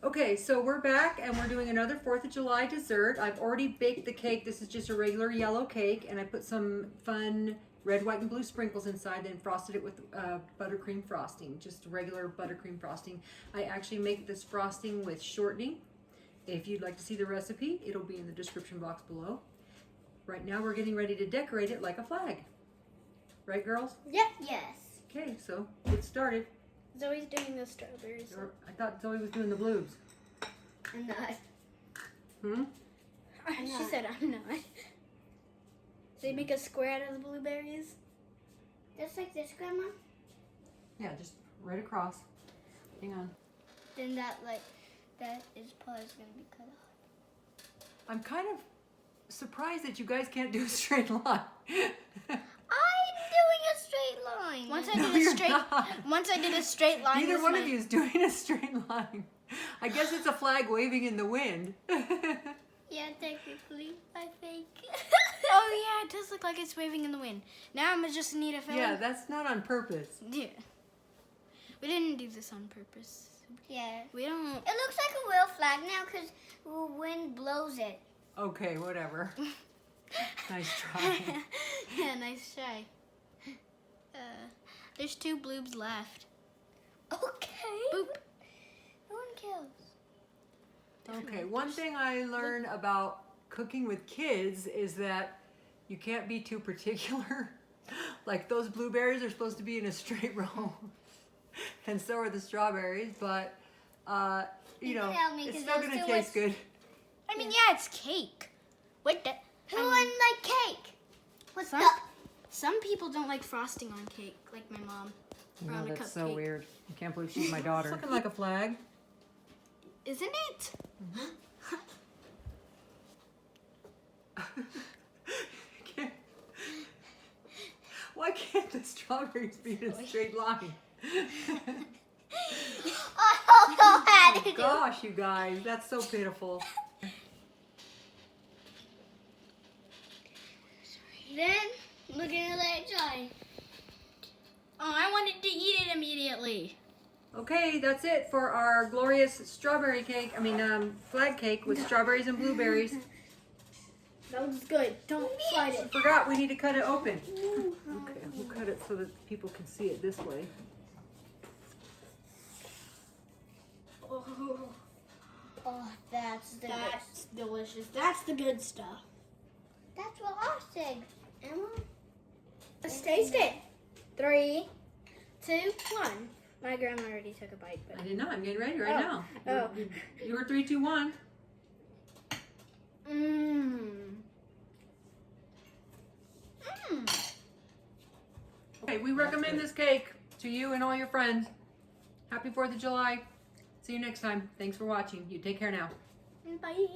Okay, so we're back and we're doing another 4th of July dessert. I've already baked the cake. This is just a regular yellow cake, and I put some fun red, white, and blue sprinkles inside, then frosted it with buttercream frosting, just regular buttercream frosting. I actually make this frosting with shortening. If you'd like to see the recipe, it'll be in the description box below. Right now we're getting ready to decorate it like a flag. Right, girls? Yep. Yes. Okay, so get started. Zoe's doing the strawberries. I thought Zoe was doing the blues. I'm not. Hmm? She said I'm not. So you make a square out of the blueberries? Just like this, Grandma? Yeah, just right across. Hang on. Then that is part is going to be cut off. I'm kind of surprised that you guys can't do a straight line. I'm doing a straight line. Once I did a straight line. Neither one of you is doing a straight line. I guess it's a flag waving in the wind. Yeah, technically, I think. Oh yeah, it does look like it's waving in the wind. Now I'm just need a fill. Yeah, that's not on purpose. Yeah. We didn't do this on purpose. Yeah. We don't. It looks like a real flag now because the wind blows it. Okay, whatever. Nice try. Yeah, nice try. There's 2 bloobs left. Okay. Boop. No one kills. Okay, one thing I learned about cooking with kids is that you can't be too particular. Like those blueberries are supposed to be in a straight row. And so are the strawberries, but you know, it's still gonna taste good. I mean, yeah, it's cake. What the? Who wouldn't like cake? What's up? Some people don't like frosting on cake, like my mom. Or on a That's so cupcake. weird. I can't believe she's my daughter. It's looking like a flag. Isn't it? Why can't the strawberries be in a straight line? I don't know how to Oh do it. gosh, you guys, that's so pitiful. Then we're gonna let it dry. Oh, I wanted to eat it immediately. Okay, that's it for our glorious strawberry cake. I mean, flag cake with strawberries and blueberries. That was good. Don't slide it. Forgot, we need to cut it open. Okay, we'll cut it so that people can see it this way. Oh, Oh, that's delicious. That's the good stuff. That's what I said. Emma. Let's taste it. 3, 2, 1. My grandma already took a bite, I but didn't know, I'm getting ready right now. Oh. You were 3, 2, 1. Okay, we recommend this cake to you and all your friends. Happy 4th of July. See you next time. Thanks for watching. You take care now. Bye.